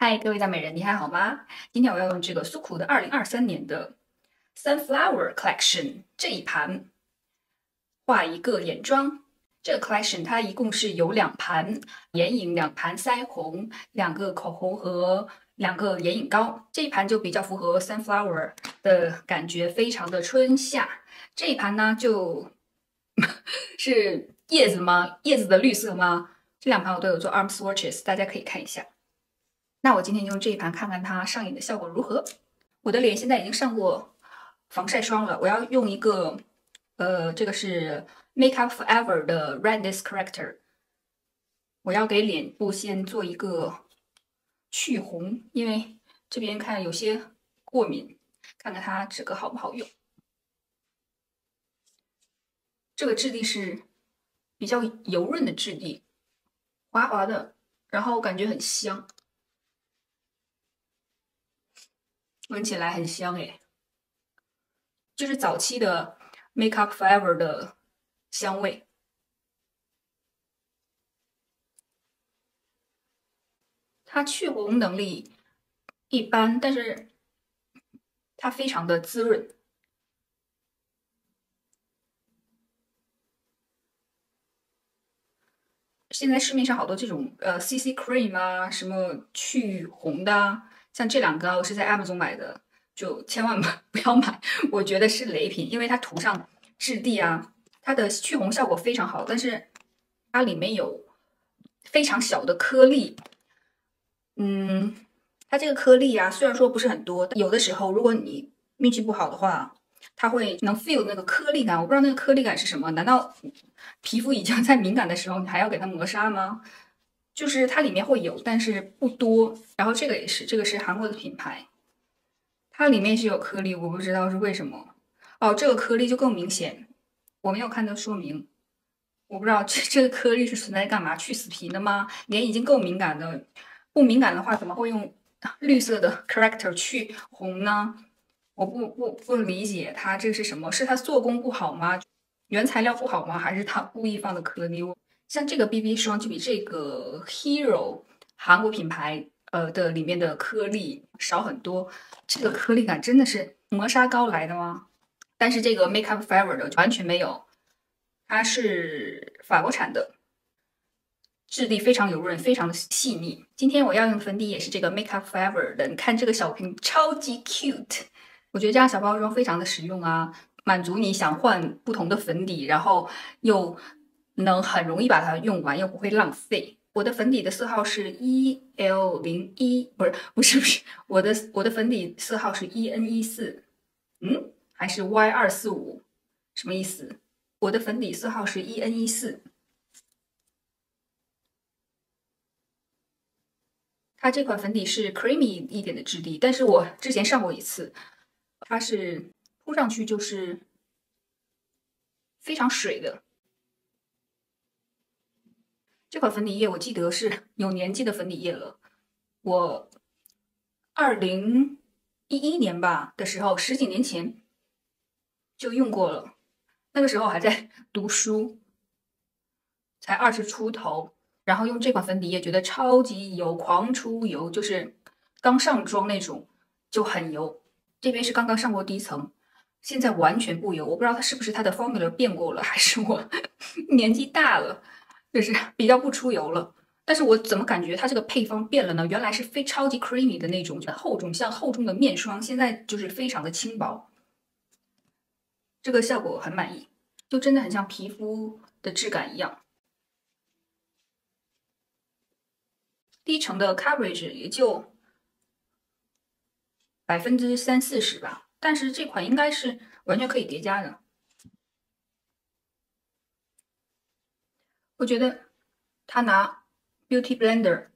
嗨，各位大美人，你还好吗？今天我要用这个苏酷的2023年的 Sunflower Collection 这一盘画一个眼妆。这个 collection 它一共是有2盘眼影、2盘腮红、2个口红和2个眼影膏。这一盘就比较符合 Sunflower 的感觉，非常的春夏。这一盘呢，是叶子吗？叶子的绿色吗？这2盘我都有做 arm swatches，大家可以看一下。那我今天用这一盘看看它上眼的效果如何。我的脸现在已经上过防晒霜了，我要用一个，这个是 Make Up Forever 的 Redness Corrector。我要给脸部先做一个去红，因为这边看有些过敏，看看它这个好不好用。这个质地是比较油润的质地，滑滑的，然后感觉很香。闻起来很香诶，就是早期的 Make Up Forever 的香味。它去红能力一般，但是它非常的滋润。现在市面上好多这种CC cream 啊，什么去红的啊，像这2个我是在 Amazon 买的，就千万不要买，我觉得是雷品，因为它涂上质地啊，它的去红效果非常好，但是它里面有非常小的颗粒。它这个颗粒啊，虽然说不是很多，有的时候如果你运气不好的话，它会能 feel 那个颗粒感。我不知道那个颗粒感是什么？难道皮肤已经在敏感的时候，你还要给它磨砂吗？就是它里面会有，但是不多。然后这个也是，这个是韩国的品牌，它里面是有颗粒，我不知道是为什么。哦，这个颗粒就更明显，我没有看到说明。我不知道这个颗粒是存在干嘛？去死皮的吗？脸已经够敏感的，不敏感的话怎么会用绿色的 corrector 去红呢？我不理解它这个是什么？是它做工不好吗？原材料不好吗？还是它故意放的颗粒？像这个 BB 霜就比这个 Hero 韩国品牌的里面的颗粒少很多。这个颗粒感真的是磨砂膏来的吗？但是这个 Make Up Forever 的完全没有。它是法国产的，质地非常油润，非常的细腻。今天我要用的粉底也是这个 Make Up Forever 的，你看这个小瓶超级 cute， 我觉得这样小包装非常的实用啊，满足你想换不同的粉底，然后又能很容易把它用完，又不会浪费。我的粉底的色号是 EL01，不是，我的粉底色号是 EN14，还是 Y245，什么意思？我的粉底色号是 EN14，它这款粉底是 creamy 一点的质地，但是我之前上过一次，它是铺上去就是非常水的。这款粉底液我记得是有年纪的粉底液了，我2011年吧的时候，10几年前就用过了，那个时候还在读书，才20出头。然后用这款粉底液觉得超级油，狂出油，就是刚上妆那种就很油。这边是刚刚上过第1层，现在完全不油。我不知道它是不是它的 formula 变过了，还是我年纪大了，就是比较不出油了。但是我怎么感觉它这个配方变了呢？原来是非超级 creamy 的那种厚重，像厚重的面霜，现在就是非常的轻薄。这个效果很满意，就真的很像皮肤的质感一样。第1层的 coverage 也就30-40%吧，但是这款应该是完全可以叠加的。我觉得它拿 Beauty Blender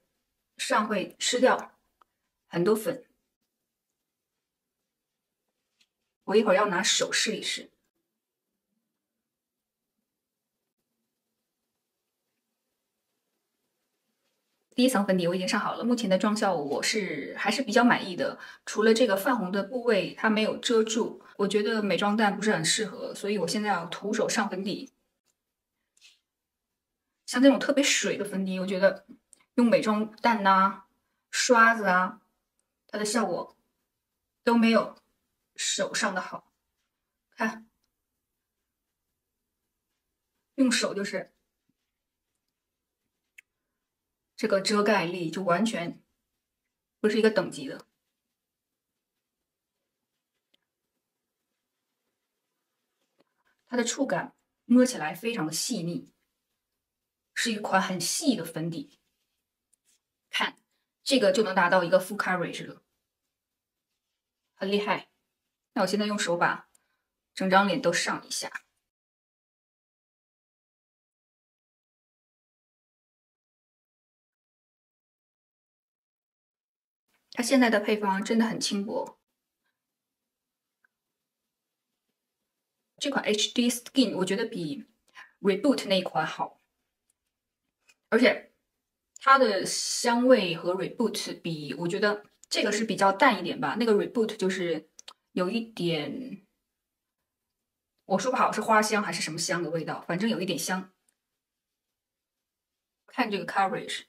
上会吃掉很多粉。我一会儿要拿手试一试。第1层粉底我已经上好了，目前的妆效我还是比较满意的。除了这个泛红的部位它没有遮住，我觉得美妆蛋不是很适合，所以我现在要徒手上粉底。像这种特别水的粉底，我觉得用美妆蛋呐，刷子啊，它的效果都没有手上的好。看，用手就是这个遮盖力就完全不是一个等级的。它的触感摸起来非常的细腻，是一款很细的粉底。看，这个就能达到一个 full coverage 了，很厉害。那我现在用手把整张脸都上一下。它现在的配方真的很轻薄。这款 HD Skin 我觉得比 Reboot 那一款好，而且它的香味和 Reboot 比，我觉得这个是比较淡一点吧。那个 Reboot 就是有一点，我说不好是花香还是什么香的味道，反正有一点香。看这个 coverage，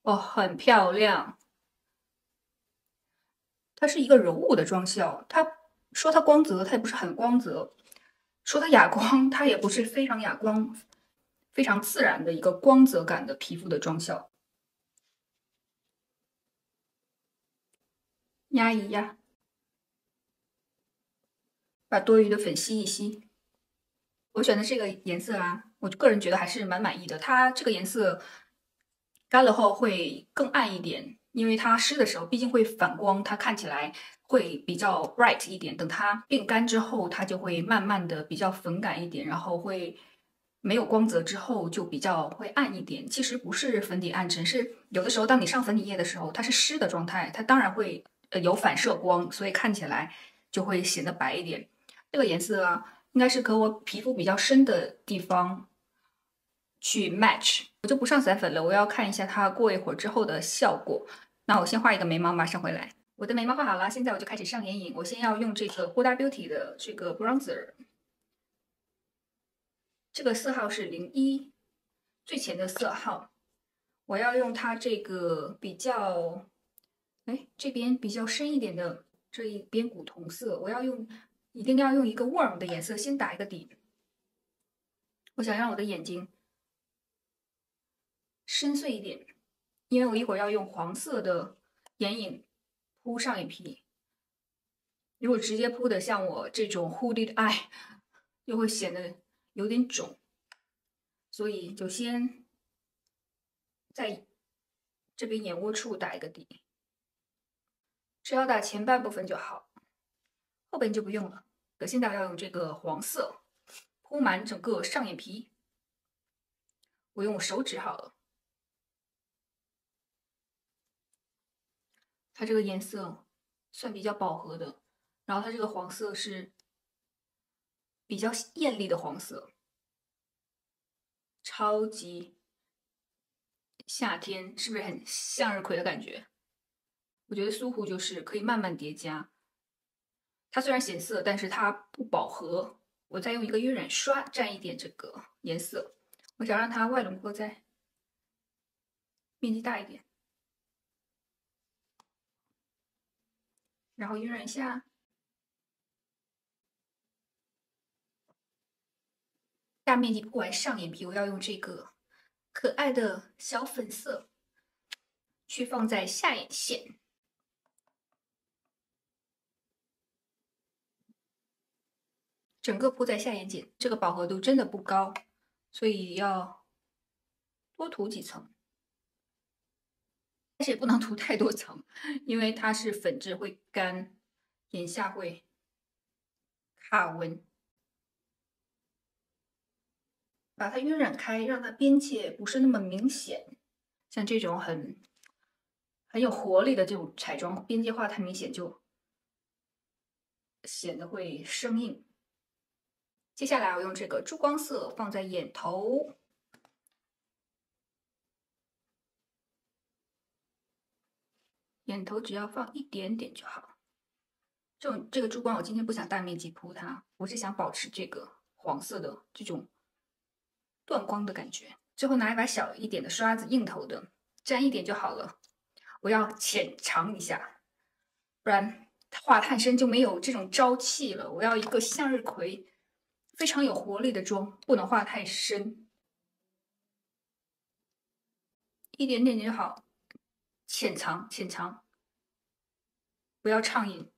哦，很漂亮。它是一个柔雾的妆效，它说它光泽，它也不是很光泽；说它哑光，它也不是非常哑光，非常自然的一个光泽感的皮肤的妆效。压一压，把多余的粉吸一吸。我选的这个颜色啊，我个人觉得还是蛮满意的。它这个颜色干了后会更暗一点，因为它湿的时候毕竟会反光，它看起来会比较 bright 一点。等它变干之后，它就会慢慢的比较粉感一点，然后会没有光泽之后就比较会暗一点。其实不是粉底暗沉，是有的时候当你上粉底液的时候，它是湿的状态，它当然会有反射光，所以看起来就会显得白一点。这个颜色啊，应该是和我皮肤比较深的地方去 match。我就不上散粉了，我要看一下它过一会儿之后的效果。那我先画一个眉毛，马上回来。我的眉毛画好了，现在我就开始上眼影。我先要用这个 Huda Beauty 的这个 bronzer， 这个色号是01，最浅的色号。我要用它这个比较，这边比较深一点的这一边古铜色，我要用，一定要用一个 warm 的颜色先打一个底。我想让我的眼睛深邃一点，因为我一会儿要用黄色的眼影铺上眼皮。如果直接铺的像我这种 hooded eye，又会显得有点肿，所以就先在这边眼窝处打一个底，只要打前半部分就好，后边就不用了。可现在要用这个黄色铺满整个上眼皮，我用我手指好了。它这个颜色算比较饱和的，然后它这个黄色是比较艳丽的黄色，超级夏天，是不是很向日葵的感觉？我觉得苏湖就是可以慢慢叠加，它虽然显色，但是它不饱和。我再用一个晕染刷蘸一点这个颜色，我想让它外轮廓再面积大一点，然后晕染一下。大面积铺完上眼皮，我要用这个可爱的小粉色去放在下眼线。整个铺在下眼睑，这个饱和度真的不高，所以要多涂几层，但是也不能涂太多层，因为它是粉质会干，眼下会卡纹。把它晕染开，让它边界不是那么明显。像这种很有活力的这种彩妆，边界画太明显就显得会生硬。接下来我用这个珠光色放在眼头，眼头只要放一点点就好。这个珠光我今天不想大面积铺它，我是想保持这个黄色的这种断光的感觉。最后拿一把小一点的刷子，硬头的，沾一点就好了。我要浅尝一下，不然画太深就没有这种朝气了。我要一个向日葵非常有活力的妆，不能画太深，一点点就好，浅尝浅尝，不要畅饮。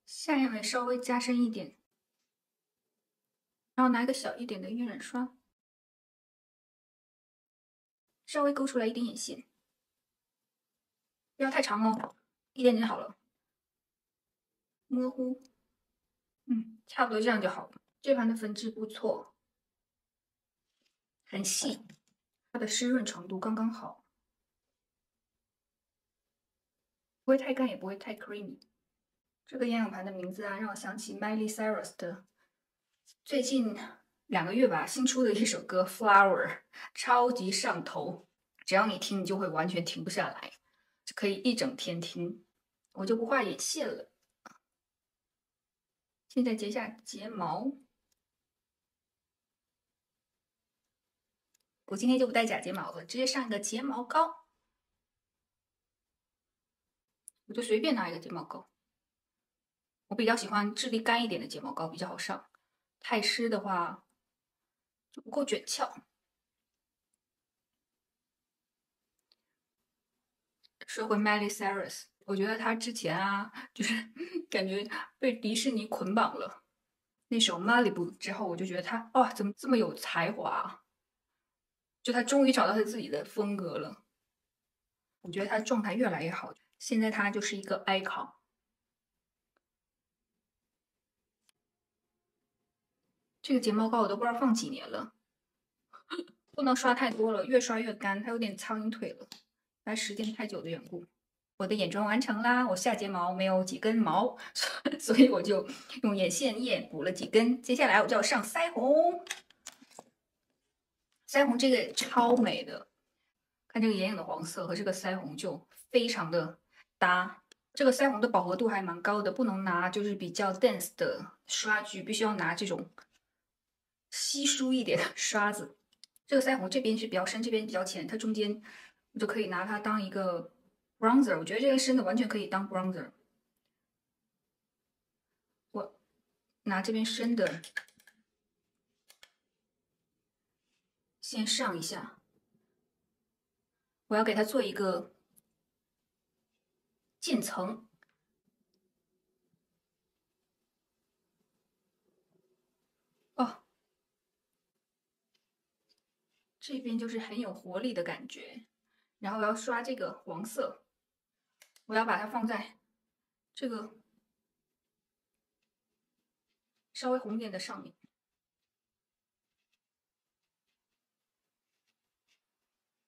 下眼尾稍微加深一点，然后拿一个小一点的晕染刷，稍微勾出来一点眼线，不要太长哦，一点点好了。模糊，差不多这样就好了。这盘的粉质不错，很细，它的湿润程度刚刚好，不会太干，也不会太 creamy。这个眼影盘的名字啊，让我想起 Miley Cyrus 的最近2个月吧新出的一首歌《Flower》，超级上头，只要你听，你就会完全停不下来，就可以一整天听。我就不画眼线了，现在结下睫毛。我今天就不戴假睫毛了，直接上一个睫毛膏。我就随便拿一个睫毛膏，我比较喜欢质地干一点的睫毛膏，比较好上。太湿的话就不够卷翘。说回 Miley Cyrus，我觉得她之前啊，就是感觉被迪士尼捆绑了。那首 Malibu 之后，我就觉得她哇，怎么这么有才华啊？就她终于找到她自己的风格了。我觉得她状态越来越好，现在她就是一个 icon。这个睫毛膏我都不知道放几年了，不能刷太多了，越刷越干，它有点苍蝇腿了，来时间太久的缘故。我的眼妆完成啦，我下睫毛没有几根毛，所以我就用眼线液补了几根。接下来我就要上腮红，腮红这个超美的，看这个眼影的黄色和这个腮红就非常的搭。这个腮红的饱和度还蛮高的，不能拿就是比较 dense 的刷具，必须要拿这种稀疏一点的刷子。这个腮红这边是比较深，这边比较浅，它中间我就可以拿它当一个 bronzer。我觉得这个深的完全可以当 bronzer。我拿这边深的先上一下，我要给它做一个渐层。哦，这边就是很有活力的感觉。然后我要刷这个黄色，我要把它放在这个稍微红点的上面。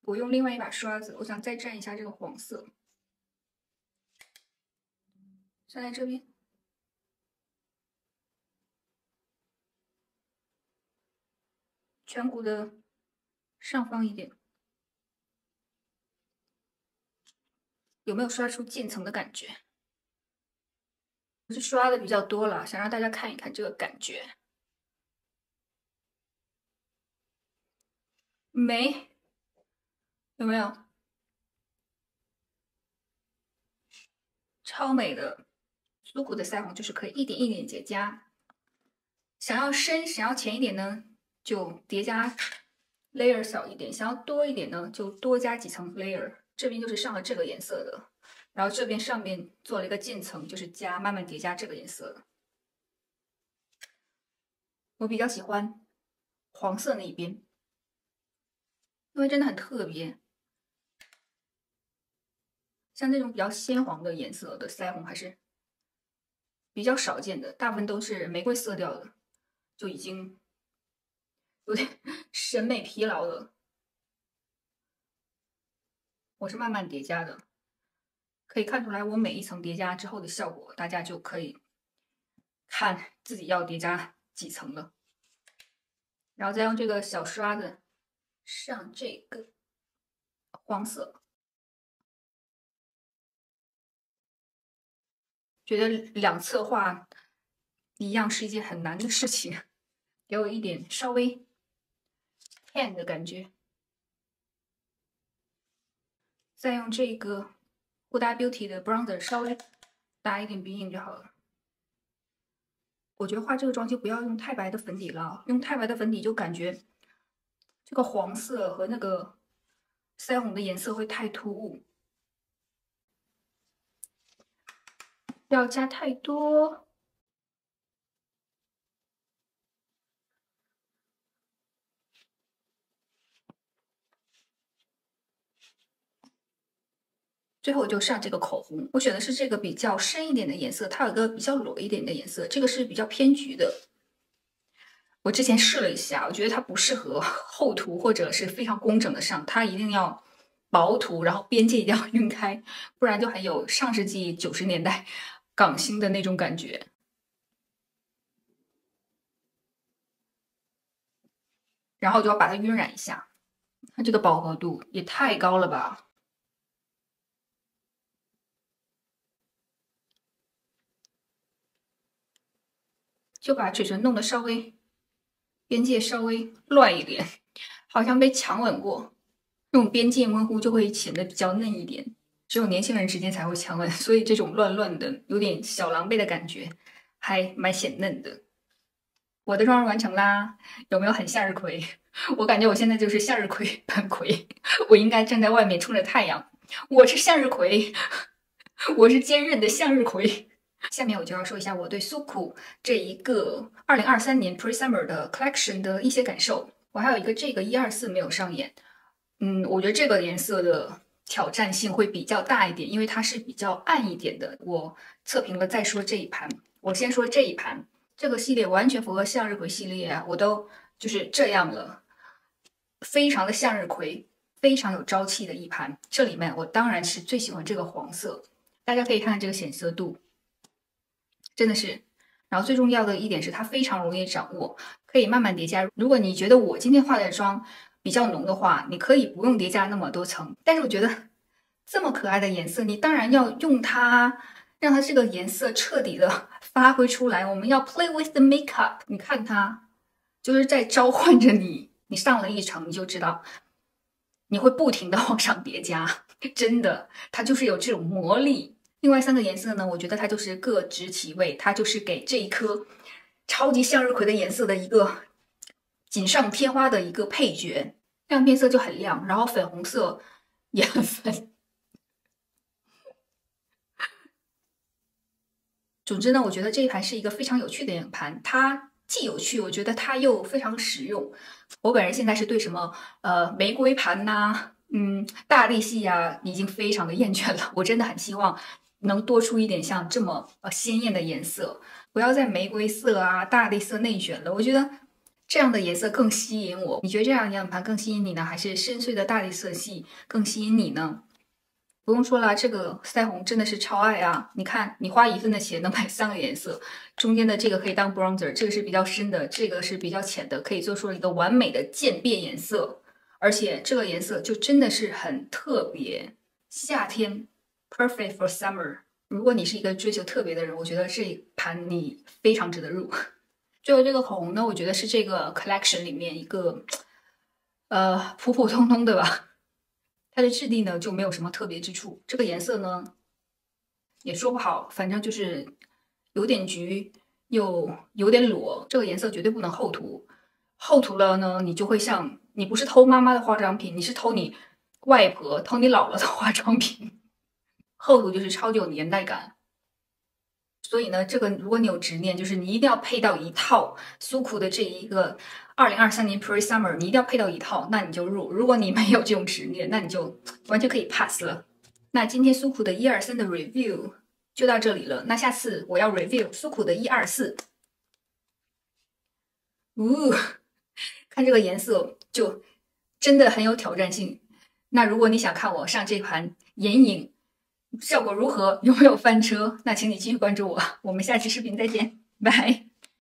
我用另外一把刷子，我想再蘸一下这个黄色，再在这边，颧骨的上方一点，有没有刷出渐层的感觉？我是刷的比较多了，想让大家看一看这个感觉。美，有没有？超美的。苏古的腮红就是可以一点一点结痂，想要深、想要浅一点呢，就叠加 layer 小一点；想要多一点呢，就多加几层 layer。这边就是上了这个颜色的，然后这边上面做了一个渐层，就是加慢慢叠加这个颜色的。我比较喜欢黄色那一边，因为真的很特别。像这种比较鲜黄的颜色的腮红还是比较少见的，大部分都是玫瑰色调的，就已经有点审美疲劳了。我是慢慢叠加的，可以看出来我每一层叠加之后的效果，大家就可以看自己要叠加几层了。然后再用这个小刷子上这个黄色，觉得两侧画一样是一件很难的事情，给我一点稍微 tan 的感觉。再用这个Huda Beauty 的 bronzer 稍微打一点鼻影就好了。我觉得画这个妆就不要用太白的粉底了，用太白的粉底就感觉这个黄色和那个腮红的颜色会太突兀，不要加太多。最后我就上这个口红，我选的是这个比较深一点的颜色，它有一个比较裸一点的颜色，这个是比较偏橘的。我之前试了一下，我觉得它不适合厚涂或者是非常工整的上，它一定要薄涂，然后边界一定要晕开，不然就很有上世纪90年代港星的那种感觉。然后就要把它晕染一下，它这个饱和度也太高了吧！就把嘴唇弄得稍微边界稍微乱一点，好像被强吻过。这种边界模糊就会显得比较嫩一点，只有年轻人之间才会强吻，所以这种乱乱的、有点小狼狈的感觉，还蛮显嫩的。我的妆容完成啦，有没有很向日葵？我感觉我现在就是向日葵版葵，我应该站在外面冲着太阳。我是向日葵，我是坚韧的向日葵。下面我就要说一下我对苏库这一个2023年 Pre Summer 的 Collection 的一些感受。我还有一个这个124没有上眼，我觉得这个颜色的挑战性会比较大一点，因为它是比较暗一点的。我测评了再说这一盘，我先说这一盘，这个系列完全符合向日葵系列啊，我都就是这样了，非常的向日葵，非常有朝气的一盘。这里面我当然是最喜欢这个黄色，大家可以看看这个显色度。真的是，然后最重要的一点是它非常容易掌握，可以慢慢叠加。如果你觉得我今天化的妆比较浓的话，你可以不用叠加那么多层。但是我觉得这么可爱的颜色，你当然要用它，让它这个颜色彻底的发挥出来。我们要 play with the makeup， 你看它就是在召唤着你。你上了一层，你就知道你会不停的往上叠加，真的，它就是有这种魔力。另外3个颜色呢，我觉得它就是各执其位，它就是给这一颗超级向日葵的颜色的一个锦上添花的一个配角。亮片色就很亮，然后粉红色也很粉。总之呢，我觉得这一盘是一个非常有趣的眼盘，它既有趣，我觉得它又非常实用。我本人现在是对什么玫瑰盘呐、大地系啊，已经非常的厌倦了。我真的很希望能多出一点像这么鲜艳的颜色，不要再玫瑰色啊、大地色内卷了。我觉得这样的颜色更吸引我。你觉得这样的眼盘更吸引你呢，还是深邃的大地色系更吸引你呢？不用说了，这个腮红真的是超爱啊！你看，你花1分的钱能买3个颜色，中间的这个可以当 bronzer， 这个是比较深的，这个是比较浅的，可以做出一个完美的渐变颜色。而且这个颜色就真的是很特别，夏天 perfect for summer。如果你是一个追求特别的人，我觉得这一盘你非常值得入。最后这个口红呢，我觉得是这个 collection 里面一个普普通通的吧。它的质地呢就没有什么特别之处，这个颜色呢也说不好，反正就是有点橘又有点裸，这个颜色绝对不能厚涂，厚涂了呢你就会像你不是偷妈妈的化妆品，你是偷你外婆、偷你姥姥的化妆品，厚涂就是超级有年代感。所以呢，这个如果你有执念，就是你一定要配到一套苏库的这一个2023年 Pre Summer， 你一定要配到一套，那你就入。如果你没有这种执念，那你就完全可以 pass 了。那今天苏库的123的 review 就到这里了。那下次我要 review 苏库的124。看这个颜色就真的很有挑战性。那如果你想看我上这盘眼影效果如何，有没有翻车，那请你继续关注我。我们下期视频再见，拜。